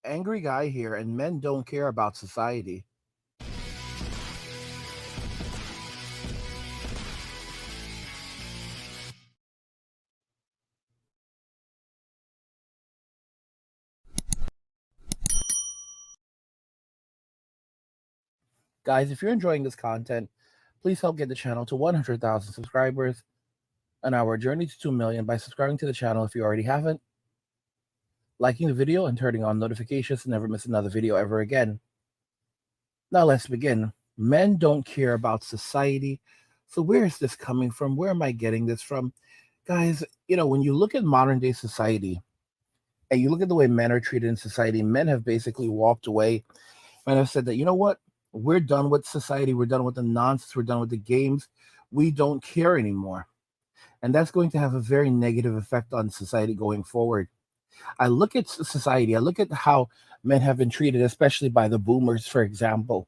Angry guy here, and men don't care about society. Guys, if you're enjoying this content, please help get the channel to 100,000 subscribers on our journey to 2 million by subscribing to the channel if you already haven't, liking the video, and turning on notifications to never miss another video ever again. Now let's begin. Men don't care about society. So where is this coming from? Where am I getting this from? Guys, when you look at modern day society and you look at the way men are treated in society, men have basically walked away and have said that, you know what? We're done with society. We're done with the nonsense. We're done with the games. We don't care anymore. And that's going to have a very negative effect on society going forward. I look at society, I look at how men have been treated, especially by the boomers, for example.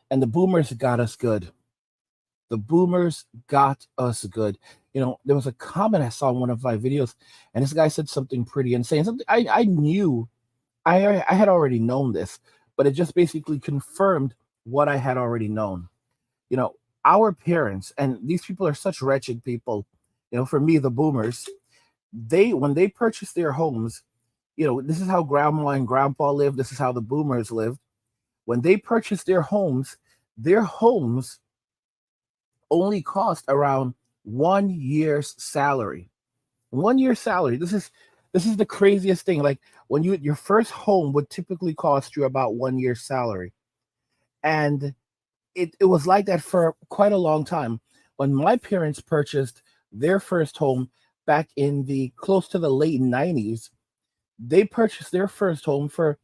And the boomers got us good. The boomers got us good. There was a comment I saw in one of my videos, and this guy said something pretty insane. Something I knew, I had already known this, but it just basically confirmed what I had already known. Our parents, and these people are such wretched people. For me, the boomers, when they purchased their homes, this is how grandma and grandpa lived. This is how the boomers lived. When they purchased their homes only cost around 1 year's salary. 1 year's salary. This is the craziest thing. Like when your first home would typically cost you about 1 year's salary. And it was like that for quite a long time. When my parents purchased their first home back in the close to the late 90s, they purchased their first home for,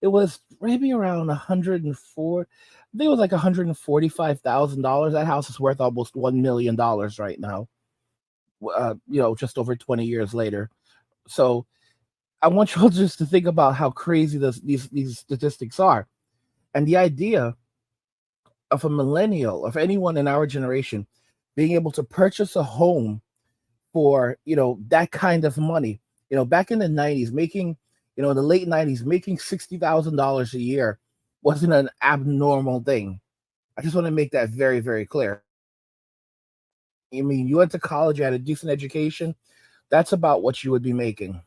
it was maybe around 104. I think it was like $145,000. That house is worth almost $1 million right now. Just over 20 years later. So I want you all just to think about how crazy these statistics are, and the idea of a millennial, of anyone in our generation, being able to purchase a home for that kind of money. Back in the 90s, making in the late 90s, making $60,000 a year wasn't an abnormal thing. I just want to make that very, very clear. I mean, you went to college, you had a decent education, that's about what you would be making.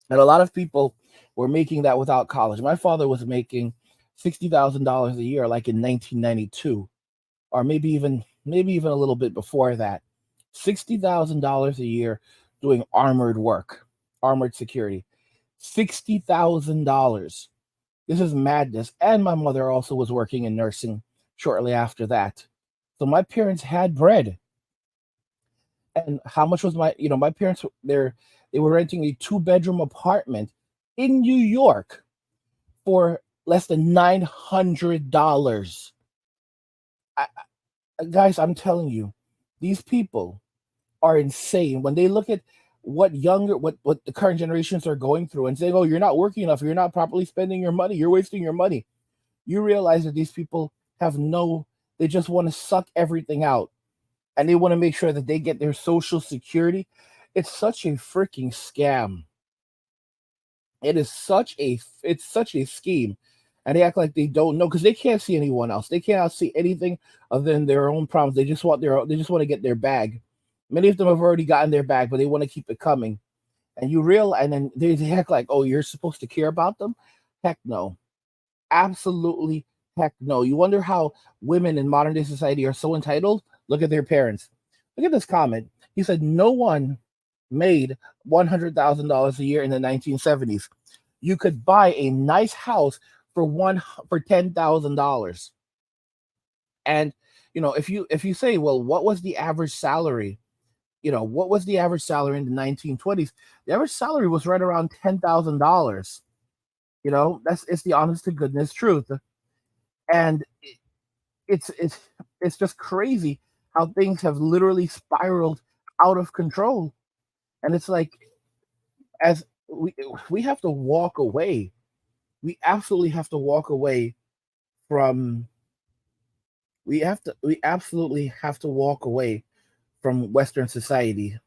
And a lot of people were making that without college. My father was making $60,000 a year, like in 1992, or maybe even a little bit before that. $60,000 a year doing armored work, armored security. $60,000. This is madness. And my mother also was working in nursing shortly after that. So my parents had bread. And how much was my parents, they were renting a 2-bedroom apartment in New York for less than $900. Guys, I'm telling you, these people are insane. When they look at what the current generations are going through and saying, oh, you're not working enough, you're not properly spending your money, you're wasting your money, you realize that these people they just want to suck everything out, and they want to make sure that they get their social security. It's such a freaking scam. It's such a scheme. And they act like they don't know, because they can't see anyone else. They cannot see anything other than their own problems. They just want to get their bag. Many of them have already gotten their bag, but they want to keep it coming. And then they act like, oh, you're supposed to care about them? Heck no. Absolutely heck no. You wonder how women in modern day society are so entitled? Look at their parents. Look at this comment. He said no one made $100,000 a year in the 1970s. You could buy a nice house for $10,000. And if you say, well, what was the average salary? What was the average salary in the 1920s? The average salary was right around $10,000. It's the honest to goodness truth. And it's just crazy how things have literally spiraled out of control. And it's like, as we have to walk away. We absolutely have to walk away from we absolutely have to walk away from Western society,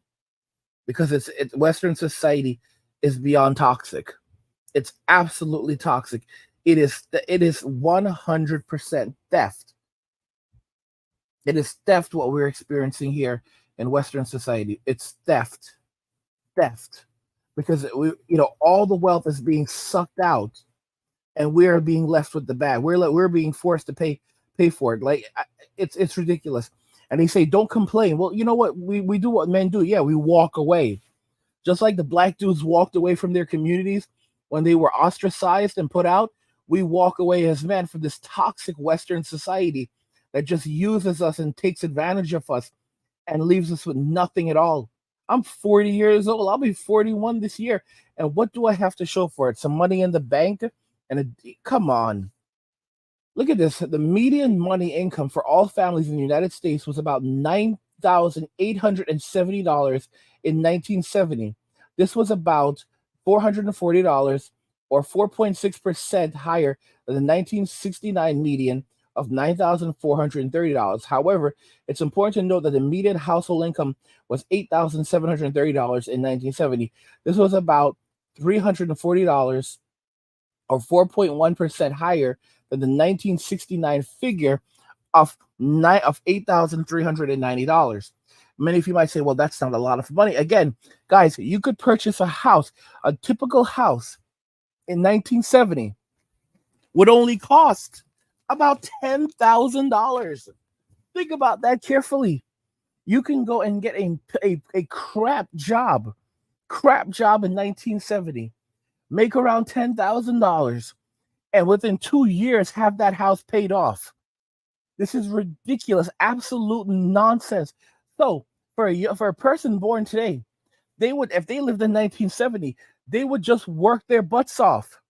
because Western society is beyond toxic. It's absolutely toxic. It is 100% theft. It is theft what we're experiencing here in Western society. It's theft, theft, because all the wealth is being sucked out, and we're being left with the bad. We're being forced to pay for it. Like it's ridiculous. And they say don't complain. Well, you know what? We do what men do. Yeah, we walk away. Just like the black dudes walked away from their communities when they were ostracized and put out, we walk away as men from this toxic Western society that just uses us and takes advantage of us and leaves us with nothing at all. I'm 40 years old. I'll be 41 this year. And what do I have to show for it? Some money in the bank? Come on. Look at this. The median money income for all families in the United States was about $9,870 in 1970. This was about $440 or 4.6% higher than the 1969 median of $9,430. However, it's important to note that the median household income was $8,730 in 1970. This was about $340 or 4.1% higher than the 1969 figure of $8,390. Many of you might say, well, that's not a lot of money. Again, guys, you could purchase a typical house in 1970 would only cost about $10,000. Think about that carefully. You can go and get a crap job in 1970, make around $10,000, and within 2 years have that house paid off. This is ridiculous, absolute nonsense. So for a person born today, if they lived in 1970, they would just work their butts off.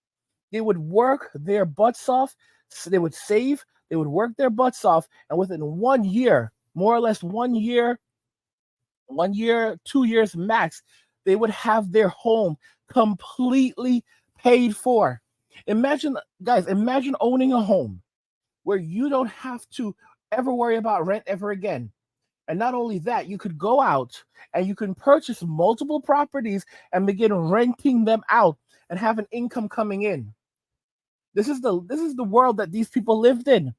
They would work their butts off. So they would save. They would work their butts off, and within 1 year, more or less 1 year, 2 years max, they would have their home completely paid for. Imagine, guys, imagine owning a home where you don't have to ever worry about rent ever again. And not only that, you could go out and you can purchase multiple properties and begin renting them out and have an income coming in. This is the world that these people lived in.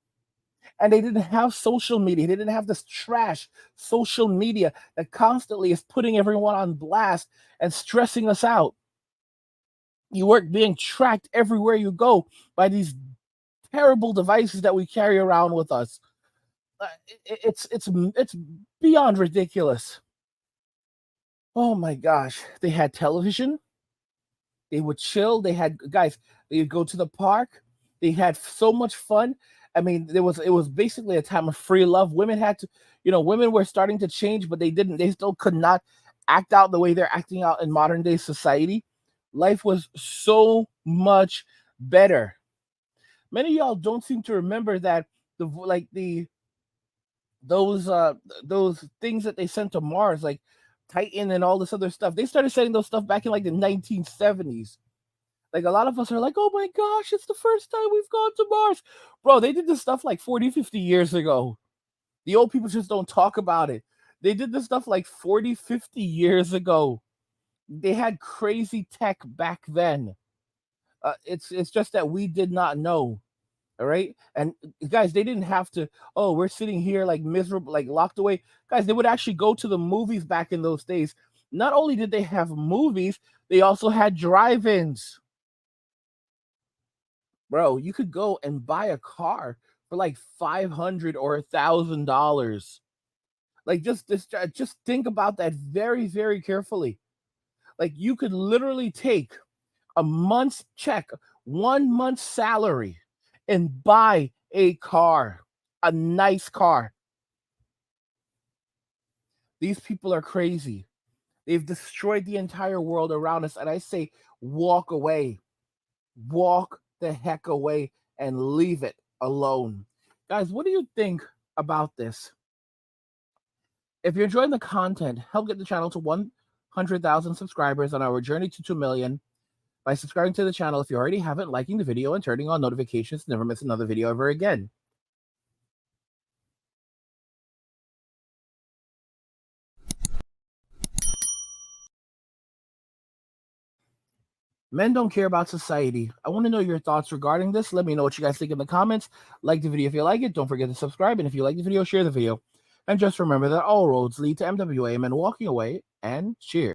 And they didn't have social media. They didn't have this trash social media that constantly is putting everyone on blast and stressing us out. You weren't being tracked everywhere you go by these terrible devices that we carry around with us. It's beyond ridiculous. Oh my gosh, they had television. They would chill. They had guys. They would go to the park. They had so much fun. I mean, it was basically a time of free love. Women had to, women were starting to change, but they didn't. They still could not act out the way they're acting out in modern day society. Life was so much better. Many of y'all don't seem to remember that those things that they sent to Mars, like Titan and all this other stuff. They started sending those stuff back in like the 1970s. Like a lot of us are like, oh my gosh, it's the first time we've gone to Mars. Bro, they did this stuff like 40, 50 years ago. The old people just don't talk about it. They did this stuff like 40, 50 years ago. They had crazy tech back then. It's just that we did not know. All right. And guys, they didn't have to, oh, we're sitting here like miserable, like locked away. Guys, they would actually go to the movies back in those days. Not only did they have movies, they also had drive-ins. Bro, you could go and buy a car for like $500 or $1,000. Like just think about that very, very carefully. Like you could literally take a month's check, 1 month's salary, and buy a car, a nice car. These people are crazy. They've destroyed the entire world around us. And I say, walk away. Walk the heck away and leave it alone. Guys, what do you think about this? If you're enjoying the content, help get the channel to 100,000 subscribers on our journey to 2 million by subscribing to the channel if you already haven't, liking the video, and turning on notifications to never miss another video ever again. Men don't care about society. I want to know your thoughts regarding this. Let me know what you guys think in the comments. Like the video if you like it. Don't forget to subscribe. And if you like the video, share the video. And just remember that all roads lead to MWA Men walking away, and cheers.